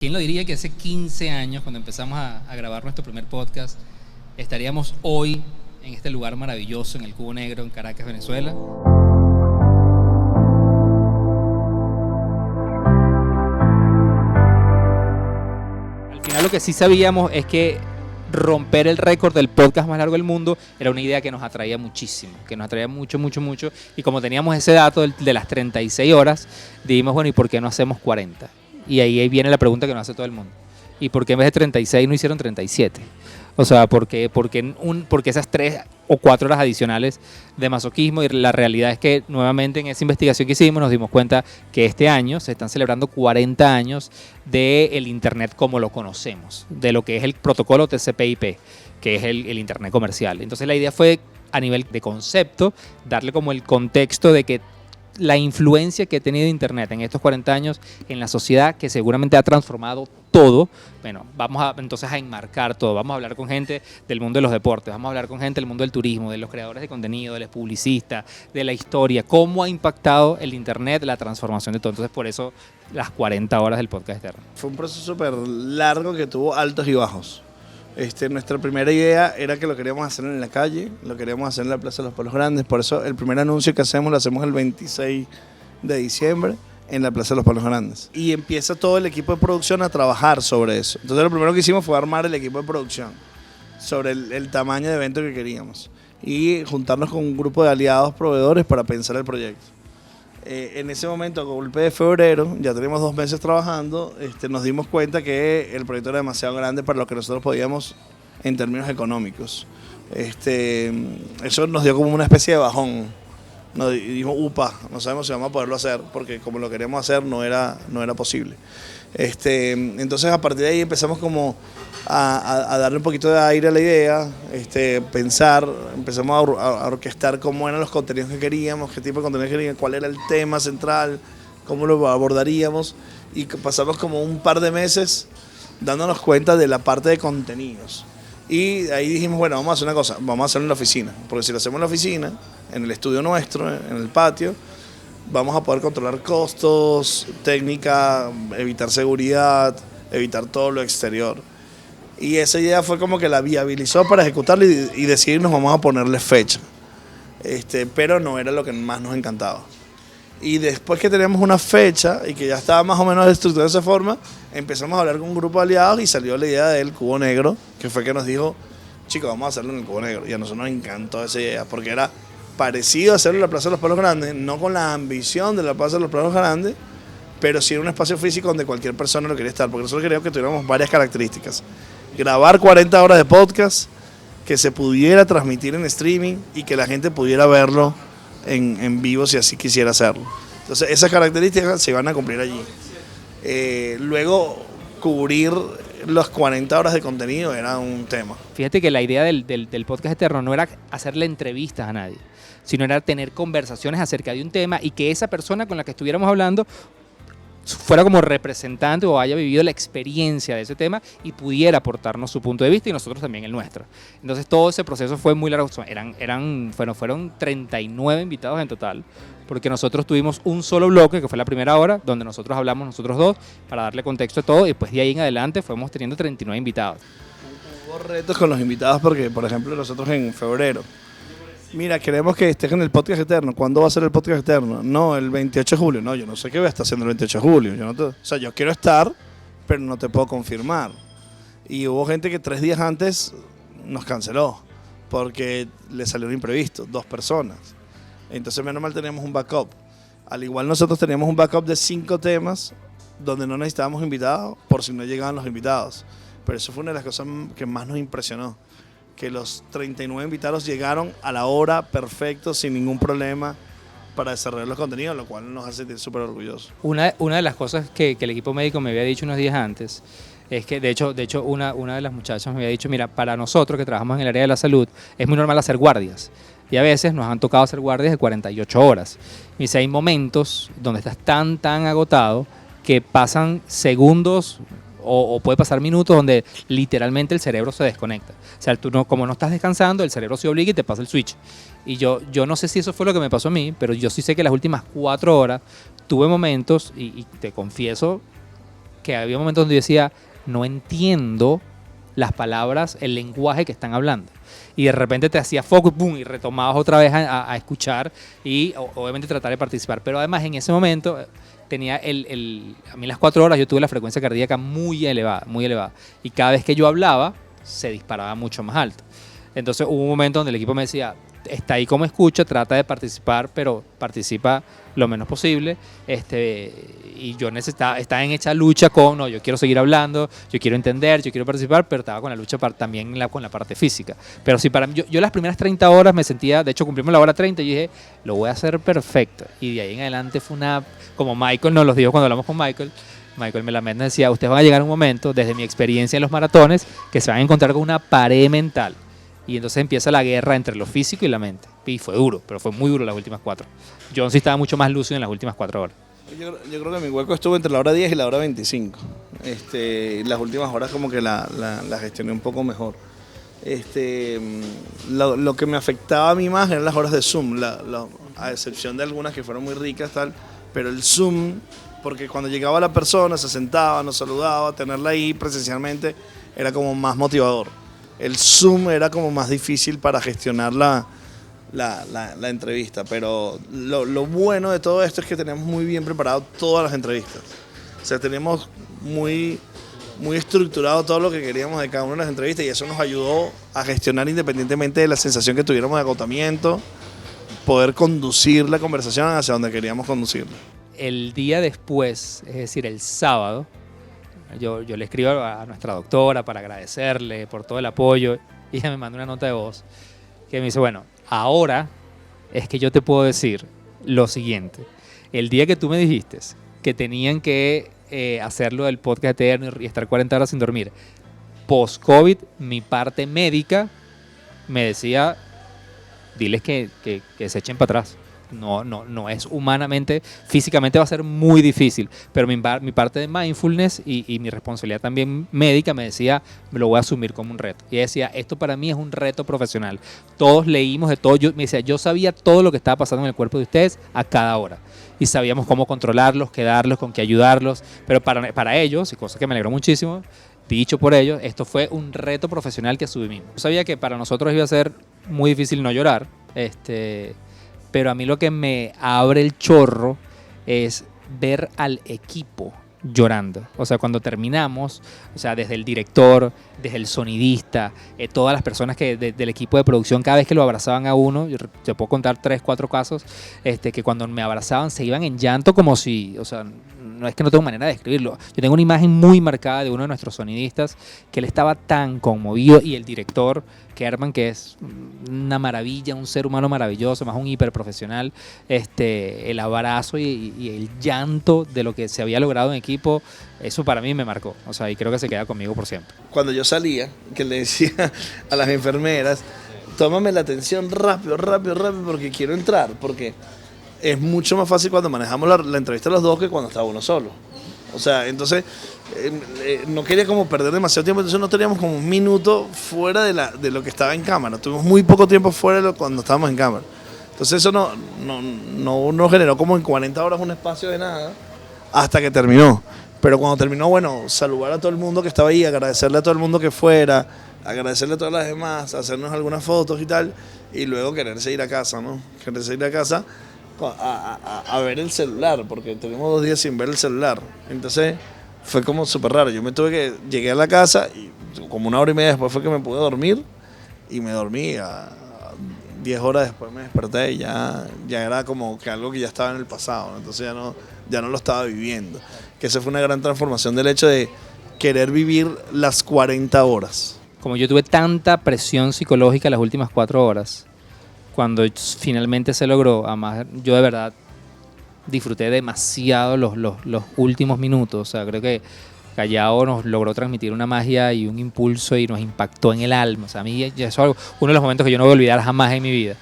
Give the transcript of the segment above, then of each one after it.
¿Quién lo diría que hace 15 años, cuando empezamos a grabar nuestro primer podcast, estaríamos hoy en este lugar maravilloso, en el Cubo Negro, en Caracas, Venezuela? Al final lo que sí sabíamos es que romper el récord del podcast más largo del mundo era una idea que nos atraía muchísimo, que nos atraía mucho. Y como teníamos ese dato de las 36 horas, dijimos, bueno, ¿y por qué no hacemos 40? Y ahí viene la pregunta que nos hace todo el mundo. ¿Y por qué en vez de 36 no hicieron 37? O sea, porque esas 3 o 4 horas adicionales de masoquismo? Y la realidad es que nuevamente en esa investigación que hicimos nos dimos cuenta que este año se están celebrando 40 años del Internet como lo conocemos, de lo que es el protocolo TCP/IP, que es el Internet comercial. Entonces la idea fue, a nivel de concepto, darle como el contexto de que la influencia que ha tenido Internet en estos 40 años en la sociedad, que seguramente ha transformado todo. Bueno, vamos entonces a enmarcar todo. Vamos a hablar con gente del mundo de los deportes, vamos a hablar con gente del mundo del turismo, de los creadores de contenido, de los publicistas, de la historia, cómo ha impactado el Internet, la transformación de todo. Entonces, por eso las 40 horas del podcast eterno. Fue un proceso súper largo que tuvo altos y bajos. Nuestra primera idea era que lo queríamos hacer en la calle, lo queríamos hacer en la Plaza de los Palos Grandes. Por eso el primer anuncio que hacemos lo hacemos el 26 de diciembre en la Plaza de los Palos Grandes. Y empieza todo el equipo de producción a trabajar sobre eso. Entonces lo primero que hicimos fue armar el equipo de producción sobre el tamaño de evento que queríamos y juntarnos con un grupo de aliados proveedores para pensar el proyecto. En ese momento, a golpe de febrero, ya teníamos 2 meses trabajando, nos dimos cuenta que el proyecto era demasiado grande para lo que nosotros podíamos en términos económicos. Eso nos dio como una especie de bajón. Nos dijimos, no sabemos si vamos a poderlo hacer, porque como lo queríamos hacer no era posible. Entonces a partir de ahí empezamos como a darle un poquito de aire a la idea, pensar, empezamos a orquestar cómo eran los contenidos que queríamos, qué tipo de contenidos queríamos, cuál era el tema central, cómo lo abordaríamos, y pasamos como un par de meses dándonos cuenta de la parte de contenidos. Y ahí dijimos, bueno, vamos a hacer una cosa, vamos a hacerlo en la oficina, porque si lo hacemos en la oficina, en el estudio nuestro, en el patio, vamos a poder controlar costos, técnica, evitar seguridad, evitar todo lo exterior. Y esa idea fue como que la viabilizó para ejecutarla y decidirnos, vamos a ponerle fecha. Pero no era lo que más nos encantaba. Y después que teníamos una fecha y que ya estaba más o menos estructurada de esa forma, empezamos a hablar con un grupo de aliados y salió la idea del Cubo Negro, que fue que nos dijo, chicos, vamos a hacerlo en el Cubo Negro. Y a nosotros nos encantó esa idea, porque era parecido a hacerlo en la Plaza de los Palos Grandes, no con la ambición de la Plaza de los Palos Grandes, pero sí era un espacio físico donde cualquier persona lo quería estar, porque nosotros queríamos que tuviéramos varias características. Grabar 40 horas de podcast, que se pudiera transmitir en streaming y que la gente pudiera verlo en vivo si así quisiera hacerlo. Entonces esas características se van a cumplir allí. Luego cubrir las 40 horas de contenido era un tema. Fíjate que la idea del podcast eterno no era hacerle entrevistas a nadie, sino era tener conversaciones acerca de un tema y que esa persona con la que estuviéramos hablando fuera como representante o haya vivido la experiencia de ese tema y pudiera aportarnos su punto de vista y nosotros también el nuestro. Entonces todo ese proceso fue muy largo. Fueron 39 invitados en total, porque nosotros tuvimos un solo bloque, que fue la primera hora, donde nosotros hablamos nosotros dos, para darle contexto a todo, y después de ahí en adelante fuimos teniendo 39 invitados. Hubo retos con los invitados porque, por ejemplo, nosotros en febrero, mira, queremos que estés en el podcast eterno. ¿Cuándo va a ser el podcast eterno? No, el 28 de julio. No, yo no sé qué voy a estar haciendo el 28 de julio. Yo quiero estar, pero no te puedo confirmar. Y hubo gente que 3 días antes nos canceló porque le salió un imprevisto, 2 personas. Entonces, menos mal teníamos un backup. Al igual nosotros teníamos un backup de 5 temas donde no necesitábamos invitados por si no llegaban los invitados. Pero eso fue una de las cosas que más nos impresionó, que los 39 invitados llegaron a la hora perfecto, sin ningún problema, para desarrollar los contenidos, lo cual nos hace sentir súper orgullosos. Una de las cosas que el equipo médico me había dicho unos días antes es que, de hecho una de las muchachas me había dicho, mira, para nosotros que trabajamos en el área de la salud, es muy normal hacer guardias. Y a veces nos han tocado hacer guardias de 48 horas. Y si hay momentos donde estás tan agotado que pasan segundos o puede pasar minutos donde literalmente el cerebro se desconecta. O sea, como no estás descansando, el cerebro se obliga y te pasa el switch. Y yo no sé si eso fue lo que me pasó a mí, pero yo sí sé que las últimas 4 horas tuve momentos, y te confieso que había momentos donde yo decía, no entiendo las palabras, el lenguaje que están hablando. Y de repente te hacía foco ¡pum! Y retomabas otra vez a escuchar y obviamente tratar de participar. Pero además en ese momento tenía a mí las 4 horas yo tuve la frecuencia cardíaca muy elevada, muy elevada. Y cada vez que yo hablaba, se disparaba mucho más alto. Entonces hubo un momento donde el equipo me decía, está ahí como escucha, trata de participar, pero participa lo menos posible. Y yo estaba en hecha lucha no, yo quiero seguir hablando, yo quiero entender, yo quiero participar, pero estaba con la lucha también con la parte física. Pero sí, para mí, yo las primeras 30 horas me sentía, de hecho cumplimos la hora 30 y dije, lo voy a hacer perfecto. Y de ahí en adelante fue como Michael nos lo dijo cuando hablamos con Michael Melamed nos decía, ustedes van a llegar a un momento, desde mi experiencia en los maratones, que se van a encontrar con una pared mental. Y entonces empieza la guerra entre lo físico y la mente. Y fue duro, pero fue muy duro las últimas 4. John sí estaba mucho más lúcido en las últimas 4 horas. Yo creo que mi hueco estuvo entre la hora 10 y la hora 25. Las últimas horas como que la gestioné un poco mejor. Lo que me afectaba a mí más eran las horas de Zoom, a excepción de algunas que fueron muy ricas, tal, pero el Zoom, porque cuando llegaba la persona, se sentaba, nos saludaba, tenerla ahí presencialmente era como más motivador. El Zoom era como más difícil para gestionar la entrevista, pero lo bueno de todo esto es que tenemos muy bien preparado todas las entrevistas. O sea, tenemos muy estructurado todo lo que queríamos de cada una de las entrevistas y eso nos ayudó a gestionar, independientemente de la sensación que tuviéramos de agotamiento, poder conducir la conversación hacia donde queríamos conducirla. El día después, es decir, el sábado, yo le escribo a nuestra doctora para agradecerle por todo el apoyo y ella me manda una nota de voz que me dice, bueno, ahora es que yo te puedo decir lo siguiente. El día que tú me dijiste que tenían que hacerlo del podcast eterno y estar 40 horas sin dormir, post-COVID, mi parte médica me decía, diles que se echen para atrás. No es humanamente, físicamente va a ser muy difícil, pero mi parte de mindfulness y mi responsabilidad también médica me decía, me lo voy a asumir como un reto. Y decía, esto para mí es un reto profesional. Todos leímos de todo, me decía, yo sabía todo lo que estaba pasando en el cuerpo de ustedes a cada hora. Y sabíamos cómo controlarlos, qué darlos, con qué ayudarlos, pero para ellos, y cosa que me alegró muchísimo, dicho por ellos, esto fue un reto profesional que asumimos. Yo sabía que para nosotros iba a ser muy difícil no llorar, pero a mí lo que me abre el chorro es ver al equipo llorando. O sea, cuando terminamos, o sea, desde el director, desde el sonidista, todas las personas del equipo de producción, cada vez que lo abrazaban a uno, yo te puedo contar 3, 4 casos, que cuando me abrazaban se iban en llanto como si, o sea, no es que no tengo manera de describirlo. Yo tengo una imagen muy marcada de uno de nuestros sonidistas que él estaba tan conmovido y el director, Kerman, que es una maravilla, un ser humano maravilloso, más un hiperprofesional, el abrazo y el llanto de lo que se había logrado en equipo, eso para mí me marcó, o sea, y creo que se queda conmigo por siempre. Cuando yo salía, que le decía a las enfermeras, tómame la atención rápido, porque quiero entrar, porque es mucho más fácil cuando manejamos la entrevista los dos que cuando está uno solo. O sea, entonces no quería como perder demasiado tiempo, entonces no teníamos como un minuto fuera de lo que estaba en cámara. Tuvimos muy poco tiempo fuera de cuando estábamos en cámara. Entonces eso no generó como en 40 horas un espacio de nada hasta que terminó. Pero cuando terminó, bueno, saludar a todo el mundo que estaba ahí, agradecerle a todo el mundo que fuera, agradecerle a todas las demás, hacernos algunas fotos y tal, y luego quererse ir a casa, ¿no? Quererse ir a casa a ver el celular, porque tenemos 2 días sin ver el celular. Entonces fue como súper raro. Llegué a la casa y como 1 hora y media después fue que me pude dormir y me dormí. A 10 horas después me desperté y ya era como que algo que ya estaba en el pasado, ¿no? Entonces ya no lo estaba viviendo. Que esa fue una gran transformación del hecho de querer vivir las 40 horas. Como yo tuve tanta presión psicológica las últimas 4 horas, cuando finalmente se logró, además yo de verdad disfruté demasiado los últimos minutos. O sea, creo que Callao nos logró transmitir una magia y un impulso y nos impactó en el alma. O sea, a mí eso es uno de los momentos que yo no voy a olvidar jamás en mi vida.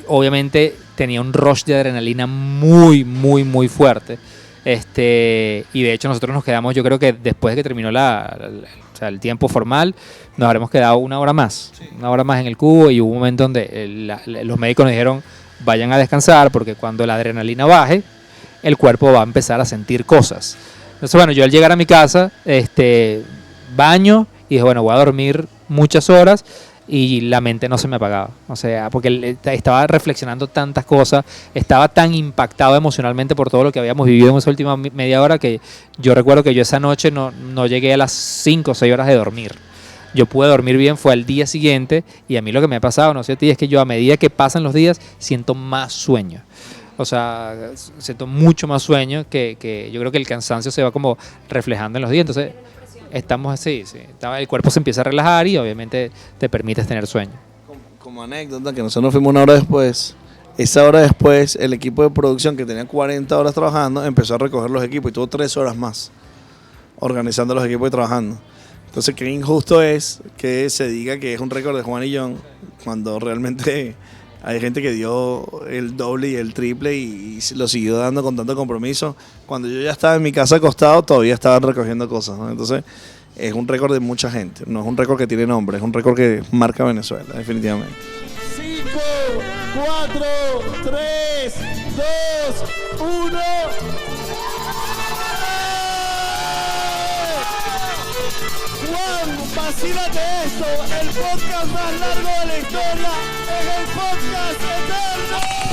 Obviamente tenía un rush de adrenalina muy, muy, muy fuerte. Y de hecho nosotros nos quedamos, yo creo que después de que terminó o sea, el tiempo formal, nos habremos quedado 1 hora más, sí. 1 hora más en el cubo, y hubo un momento donde los médicos nos dijeron, vayan a descansar porque cuando la adrenalina baje, el cuerpo va a empezar a sentir cosas. Entonces, bueno, yo al llegar a mi casa, baño y dije, bueno, voy a dormir muchas horas y la mente no se me apagaba. O sea, porque estaba reflexionando tantas cosas, estaba tan impactado emocionalmente por todo lo que habíamos vivido en esa última media hora que yo recuerdo que yo esa noche no llegué a las 5 o 6 horas de dormir. Yo pude dormir bien, fue al día siguiente y a mí lo que me ha pasado, no sé a ti, es que yo a medida que pasan los días siento más sueño. O sea, siento mucho más sueño que yo creo que el cansancio se va como reflejando en los días. Entonces, estamos así, sí. El cuerpo se empieza a relajar y obviamente te permites tener sueño. Como anécdota, que nosotros nos fuimos una hora después. Esa hora después, el equipo de producción que tenía 40 horas trabajando empezó a recoger los equipos y tuvo 3 horas más organizando los equipos y trabajando. Entonces, qué injusto es que se diga que es un récord de Juan y John cuando realmente hay gente que dio el doble y el triple y lo siguió dando con tanto compromiso. Cuando yo ya estaba en mi casa acostado, todavía estaban recogiendo cosas, ¿no? Entonces, es un récord de mucha gente. No es un récord que tiene nombre, es un récord que marca Venezuela, definitivamente. 5, 4, 3, 2, 1. Juan, vacílate esto. El podcast más largo de la historia es el podcast eterno.